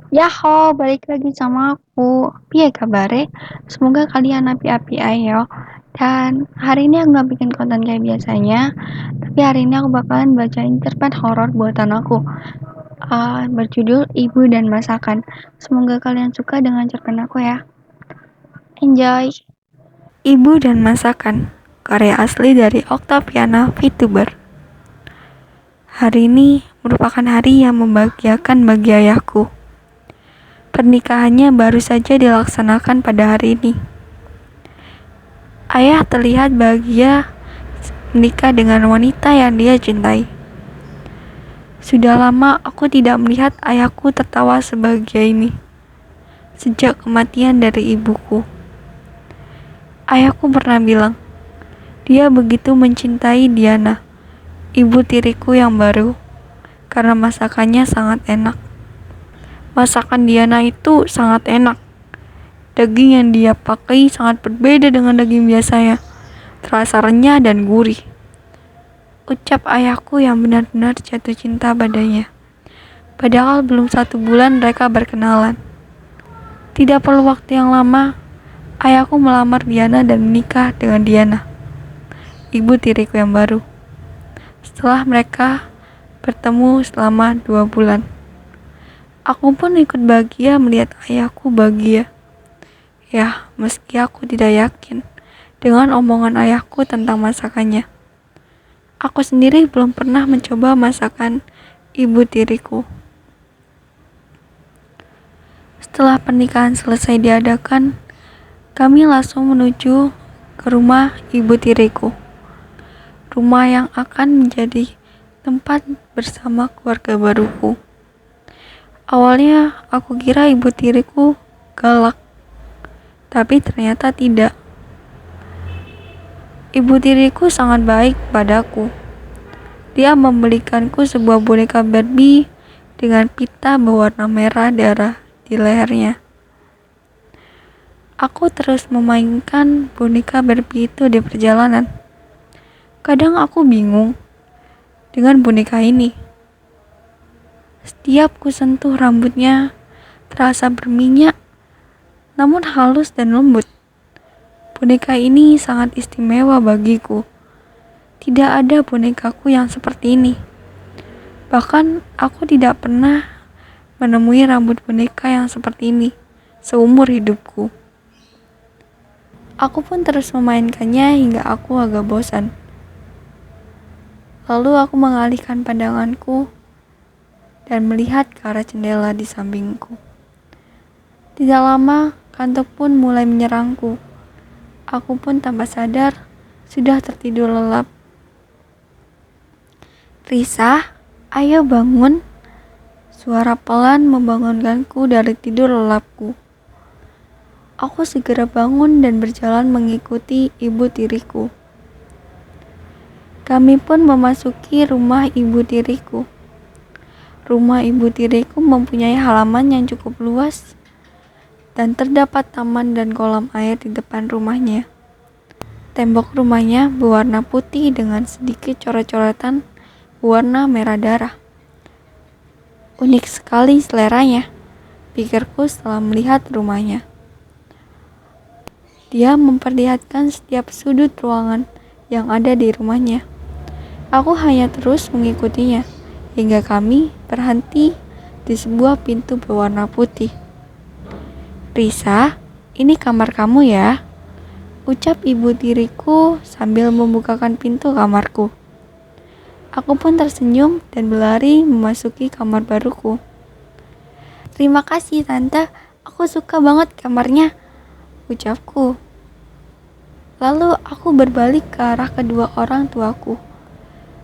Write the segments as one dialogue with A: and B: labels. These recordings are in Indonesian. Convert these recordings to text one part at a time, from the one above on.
A: Yaho, balik lagi sama aku. Piye kabare? Semoga kalian api-api ayo. Dan hari ini aku gak bikin konten kayak biasanya, tapi hari ini aku bakalan bacain cerpen horor buatan aku. Berjudul Ibu dan Masakan. Semoga kalian suka dengan cerpen aku ya. Enjoy. Ibu dan Masakan, karya asli dari Octaviana VTuber. Hari ini merupakan hari yang membahagiakan bagi ayahku. Pernikahannya baru saja dilaksanakan pada hari ini. Ayah terlihat bahagia menikah dengan wanita yang dia cintai. Sudah lama aku tidak melihat ayahku tertawa sebahagia ini. Sejak kematian dari ibuku. Ayahku pernah bilang, dia begitu mencintai Diana, ibu tiriku yang baru, karena masakannya sangat enak. Masakan Diana itu sangat enak. Daging yang dia pakai sangat berbeda dengan daging biasanya. Terasa renyah dan gurih. Ucap ayahku yang benar-benar jatuh cinta padanya. Padahal belum 1 bulan mereka berkenalan. Tidak perlu waktu yang lama, ayahku melamar Diana dan menikah dengan Diana, ibu tiriku yang baru. Setelah mereka bertemu selama 2 bulan. Aku pun ikut bahagia melihat ayahku bahagia. Ya, meski aku tidak yakin dengan omongan ayahku tentang masakannya. Aku sendiri belum pernah mencoba masakan ibu tiriku. Setelah pernikahan selesai diadakan, kami langsung menuju ke rumah ibu tiriku. Rumah yang akan menjadi tempat bersama keluarga baruku. Awalnya aku kira ibu tiriku galak, tapi ternyata tidak. Ibu tiriku sangat baik padaku. Dia membelikanku sebuah boneka Barbie dengan pita berwarna merah darah di lehernya. Aku terus memainkan boneka Barbie itu di perjalanan. Kadang aku bingung dengan boneka ini. Setiap ku sentuh rambutnya terasa berminyak, namun halus dan lembut. Boneka ini sangat istimewa bagiku. Tidak ada bonekaku yang seperti ini. Bahkan aku tidak pernah menemui rambut boneka yang seperti ini seumur hidupku. Aku pun terus memainkannya hingga aku agak bosan. Lalu aku mengalihkan pandanganku dan melihat ke arah jendela di sampingku. Tidak lama, kantuk pun mulai menyerangku. Aku pun tanpa sadar sudah tertidur lelap. Risa, ayo bangun. Suara pelan membangunkanku dari tidur lelapku. Aku segera bangun dan berjalan mengikuti ibu tiriku. Kami pun memasuki rumah ibu tiriku. Rumah ibu tiriku mempunyai halaman yang cukup luas dan terdapat taman dan kolam air di depan rumahnya. Tembok rumahnya berwarna putih dengan sedikit coret-coretan berwarna merah darah. Unik sekali seleranya, pikirku setelah melihat rumahnya. Dia memperlihatkan setiap sudut ruangan yang ada di rumahnya. Aku hanya terus mengikutinya hingga kami berhenti di sebuah pintu berwarna putih. Risa, ini kamar kamu ya, ucap ibu tiriku sambil membukakan pintu kamarku. Aku pun tersenyum dan berlari memasuki kamar baruku. Terima kasih tante, aku suka banget kamarnya, ucapku. Lalu aku berbalik ke arah kedua orang tuaku.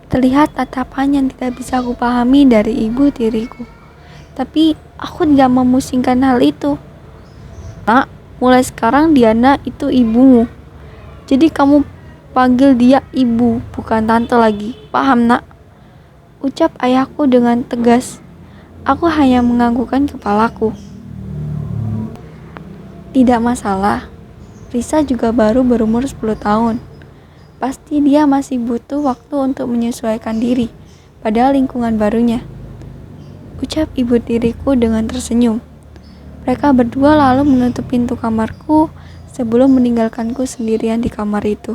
A: Terlihat tatapan yang tidak bisa aku pahami dari ibu tiriku. Tapi aku tidak memusingkan hal itu. Nak, mulai sekarang Diana itu ibumu. Jadi kamu panggil dia ibu, bukan tante lagi. Paham, nak? Ucap ayahku dengan tegas. Aku hanya menganggukkan kepalaku. Tidak masalah. Risa juga baru berumur 10 tahun. Pasti dia masih butuh waktu untuk menyesuaikan diri pada lingkungan barunya. ucap ibu tiriku dengan tersenyum. Mereka berdua lalu menutup pintu kamarku sebelum meninggalkanku sendirian di kamar itu.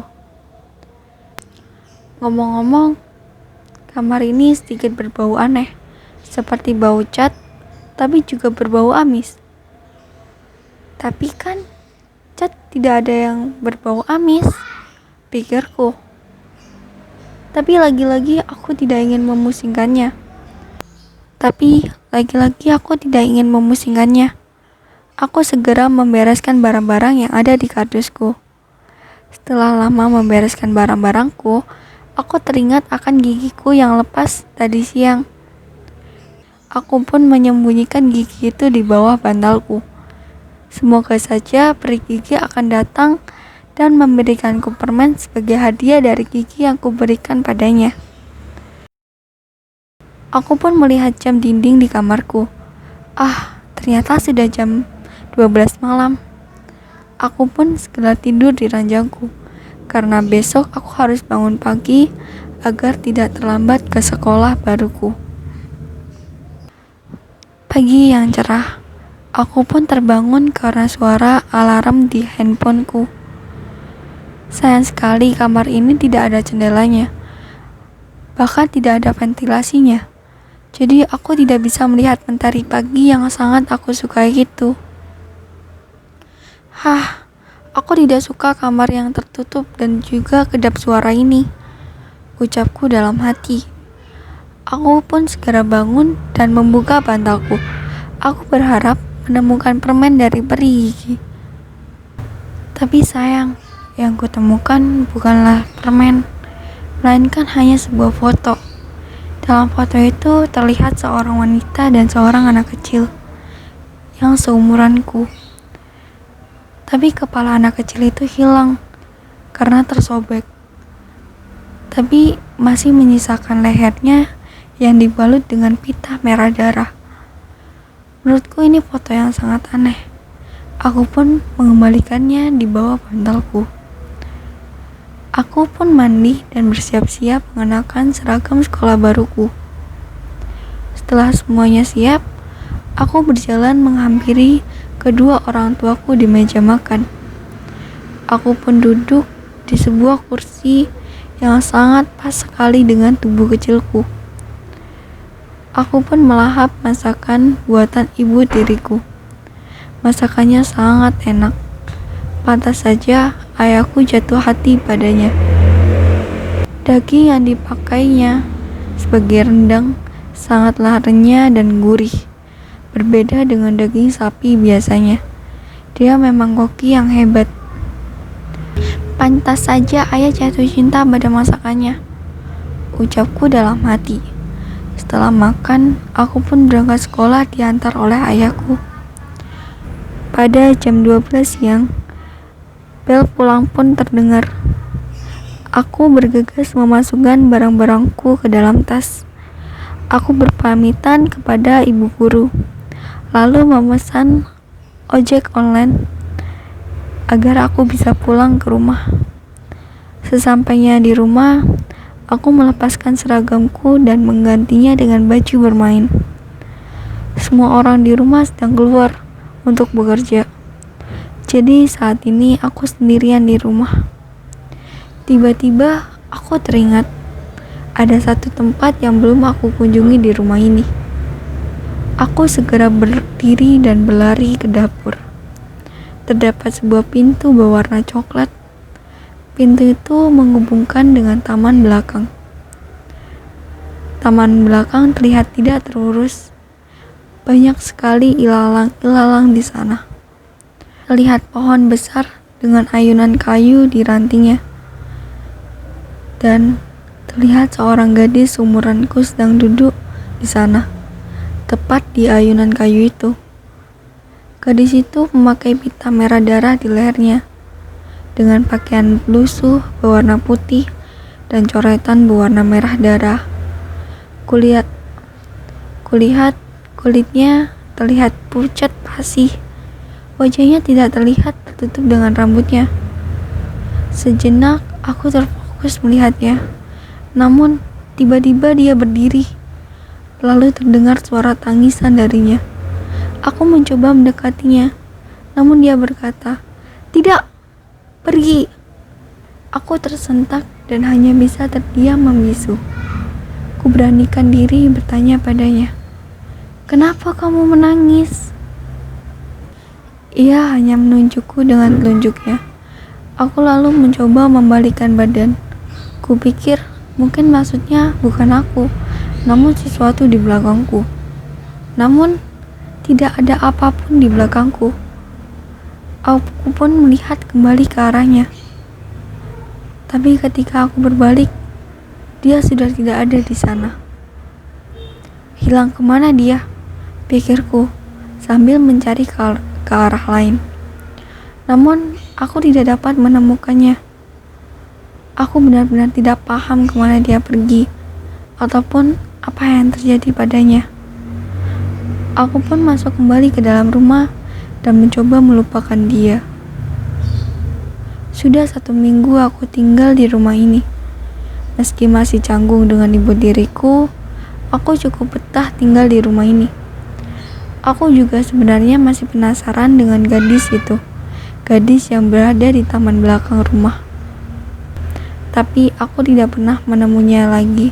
A: Ngomong-ngomong, kamar ini sedikit berbau aneh, seperti bau cat, tapi juga berbau amis. Tapi kan, cat tidak ada yang berbau amis, pikirku. Tapi lagi-lagi aku tidak ingin memusingkannya. Aku segera membereskan barang-barang yang ada di kardusku. Setelah lama membereskan barang-barangku, aku teringat akan gigiku yang lepas tadi siang. Aku pun menyembunyikan gigi itu di bawah bantalku. Semoga saja peri gigi akan datang dan memberikanku permen sebagai hadiah dari gigi yang kuberikan padanya. Aku pun melihat jam dinding di kamarku. Ternyata sudah jam 12 malam. Aku pun segera tidur di ranjangku, karena besok aku harus bangun pagi agar tidak terlambat ke sekolah baruku. Pagi yang cerah, aku pun terbangun karena suara alarm di handphoneku. Sayang sekali kamar ini tidak ada jendelanya, bahkan tidak ada ventilasinya. Jadi aku tidak bisa melihat mentari pagi yang sangat aku sukai itu. Aku tidak suka kamar yang tertutup dan juga kedap suara ini, ucapku dalam hati. Aku pun segera bangun dan membuka bantalku. Aku berharap menemukan permen dari peri gigi. Tapi sayang, yang kutemukan bukanlah permen, melainkan hanya sebuah foto. Dalam foto itu terlihat seorang wanita dan seorang anak kecil yang seumuranku. Tapi kepala anak kecil itu hilang karena tersobek. Tapi masih menyisakan lehernya yang dibalut dengan pita merah darah. Menurutku ini foto yang sangat aneh. Aku pun mengembalikannya di bawah bantalku. Aku pun mandi dan bersiap-siap mengenakan seragam sekolah baruku. Setelah semuanya siap, aku berjalan menghampiri kedua orang tuaku di meja makan. Aku pun duduk di sebuah kursi yang sangat pas sekali dengan tubuh kecilku. Aku pun melahap masakan buatan ibu tiriku. Masakannya sangat enak. Pantas saja ayahku jatuh hati padanya. Daging yang dipakainya sebagai rendang sangatlah renyah dan gurih. Berbeda dengan daging sapi biasanya. Dia memang koki yang hebat. Pantas saja ayah jatuh cinta pada masakannya, ucapku dalam hati. Setelah makan, aku pun berangkat sekolah diantar oleh ayahku. Pada jam 12 siang, bel pulang pun terdengar. Aku bergegas memasukkan barang-barangku ke dalam tas. Aku berpamitan kepada ibu guru, lalu memesan ojek online agar aku bisa pulang ke rumah. Sesampainya di rumah, aku melepaskan seragamku dan menggantinya dengan baju bermain. Semua orang di rumah sedang keluar untuk bekerja. Jadi saat ini aku sendirian di rumah. Tiba-tiba aku teringat ada satu tempat yang belum aku kunjungi di rumah ini. Aku segera berdiri dan berlari ke dapur. Terdapat sebuah pintu berwarna coklat. Pintu itu menghubungkan dengan taman belakang. Taman belakang terlihat tidak terurus. Banyak sekali ilalang-ilalang di sana. Terlihat pohon besar dengan ayunan kayu di rantingnya. Dan terlihat seorang gadis seumuranku sedang duduk di sana, tepat di ayunan kayu itu. Gadis itu memakai pita merah darah di lehernya, dengan pakaian lusuh berwarna putih dan coretan berwarna merah darah. Kulihat kulitnya terlihat pucat pasih. Wajahnya tidak terlihat tertutup dengan rambutnya. Sejenak aku terfokus melihatnya. Namun tiba-tiba dia berdiri. lalu terdengar suara tangisan darinya. Aku mencoba mendekatinya, namun dia berkata, "Tidak, pergi." Aku tersentak dan hanya bisa terdiam membisu. Kuberanikan diri bertanya padanya, "Kenapa kamu menangis?" Ia hanya menunjukku dengan telunjuknya. Aku lalu mencoba membalikkan badan. Kupikir mungkin maksudnya bukan aku, namun sesuatu di belakangku. Namun, tidak ada apapun di belakangku. Aku pun melihat kembali ke arahnya. Tapi ketika aku berbalik, dia sudah tidak ada di sana. Hilang kemana dia? Pikirku sambil mencari ke arah lain. Namun, aku tidak dapat menemukannya. Aku benar-benar tidak paham kemana dia pergi, ataupun apa yang terjadi padanya. Aku pun masuk kembali ke dalam rumah dan mencoba melupakan dia. Sudah 1 minggu aku tinggal di rumah ini. Meski masih canggung dengan ibu diriku, aku cukup betah tinggal di rumah ini. Aku juga sebenarnya masih penasaran dengan gadis itu. Gadis yang berada di taman belakang rumah. Tapi aku tidak pernah menemuinya lagi.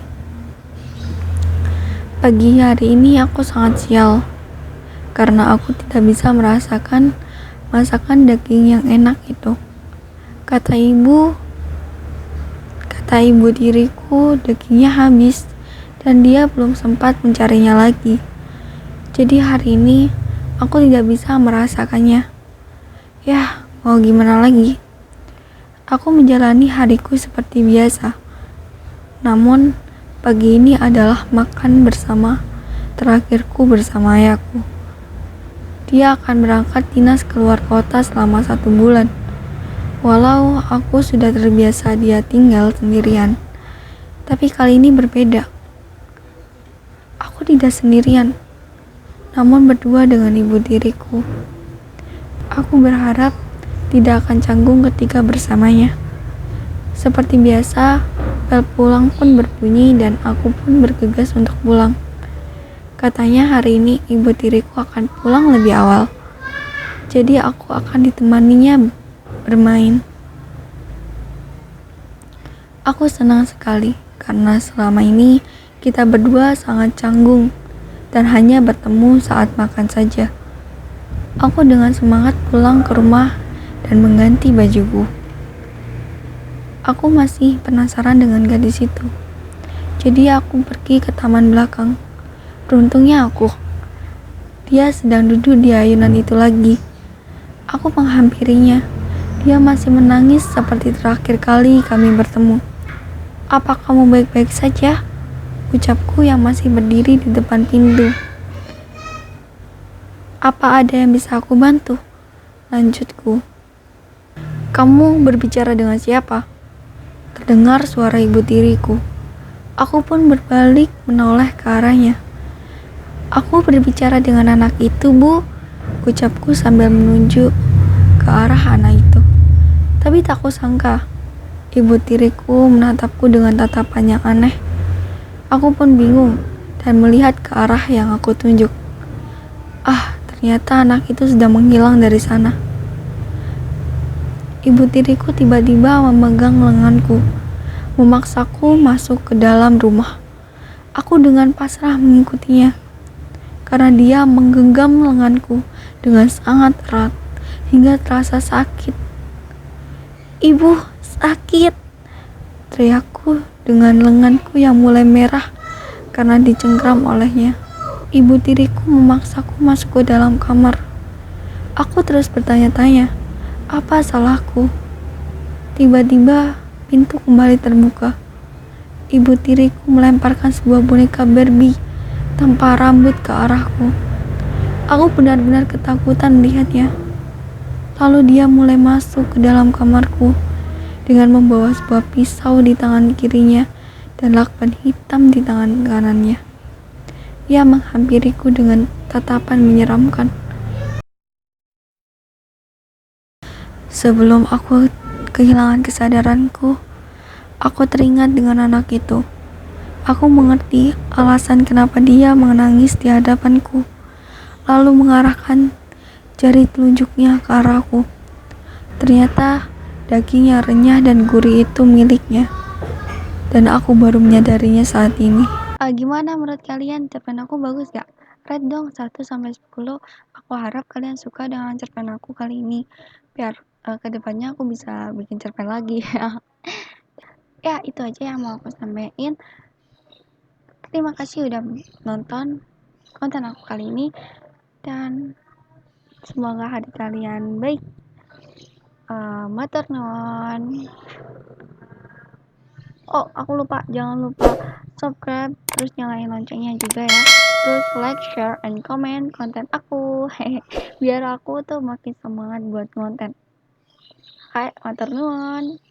A: Pagi hari ini aku sangat sial, karena aku tidak bisa merasakan masakan daging yang enak itu. Kata ibu diriku dagingnya habis dan dia belum sempat mencarinya lagi. Jadi hari ini aku tidak bisa merasakannya. Ya, mau gimana lagi? Aku menjalani hariku seperti biasa. Namun, pagi ini adalah makan bersama terakhirku bersama ayahku. Dia akan berangkat dinas keluar kota selama 1 bulan. Walau aku sudah terbiasa dia tinggal sendirian, tapi kali ini berbeda. Aku tidak sendirian, namun berdua dengan ibu diriku. Aku berharap tidak akan canggung ketika bersamanya. Seperti biasa, bel pulang pun berbunyi dan aku pun bergegas untuk pulang. Katanya hari ini ibu diriku akan pulang lebih awal, jadi aku akan ditemaninya bermain. Aku senang sekali karena selama ini kita berdua sangat canggung dan hanya bertemu saat makan saja. Aku dengan semangat pulang ke rumah dan mengganti bajuku. Aku masih penasaran dengan gadis itu. Jadi aku pergi ke taman belakang. Beruntungnya dia sedang duduk di ayunan itu lagi. Aku menghampirinya. Dia masih menangis seperti terakhir kali kami bertemu. "Apa kamu baik-baik saja?" ucapku yang masih berdiri di depan pintu. "Apa ada yang bisa aku bantu?" lanjutku. "Kamu berbicara dengan siapa?" terdengar suara ibu tiriku. Aku pun berbalik menoleh ke arahnya. "Aku berbicara dengan anak itu, Bu," ucapku sambil menunjuk ke arah anak itu. Tapi tak kusangka, ibu tiriku menatapku dengan tatapan yang aneh. Aku pun bingung dan melihat ke arah yang aku tunjuk. Ternyata anak itu sudah menghilang dari sana. Ibu tiriku tiba-tiba memegang lenganku, memaksaku masuk ke dalam rumah. Aku dengan pasrah mengikutinya, karena dia menggenggam lenganku dengan sangat erat hingga terasa sakit. "Ibu, sakit!" teriakku dengan lenganku yang mulai merah karena dicengkram olehnya. Ibu tiriku memaksaku masuk ke dalam kamar. Aku terus bertanya-tanya, apa salahku? Tiba-tiba pintu kembali terbuka. Ibu tiriku melemparkan sebuah boneka Barbie tanpa rambut ke arahku. Aku benar-benar ketakutan melihatnya. Lalu dia mulai masuk ke dalam kamarku dengan membawa sebuah pisau di tangan kirinya dan lakban hitam di tangan kanannya. Ia menghampiriku dengan tatapan menyeramkan. Sebelum aku kehilangan kesadaranku, aku teringat dengan anak itu. Aku mengerti alasan kenapa dia menangis di hadapanku, lalu mengarahkan jari telunjuknya ke arahku. Ternyata daging yang renyah dan gurih itu miliknya, dan aku baru menyadarinya saat ini. Gimana menurut kalian, cerpen aku bagus gak? Rate dong 1-10. Aku harap kalian suka dengan cerpen aku kali ini, biar kedepannya aku bisa bikin cerpen lagi. Ya itu aja yang mau aku sampaikan. Terima kasih udah nonton konten aku kali ini, dan semoga hari kalian baik. Matur nuwun. Oh, aku lupa, jangan lupa subscribe, terus nyalain loncengnya juga ya. Terus like, share, and comment konten aku. Biar aku tuh makin semangat buat konten. Hai, matur nuwun.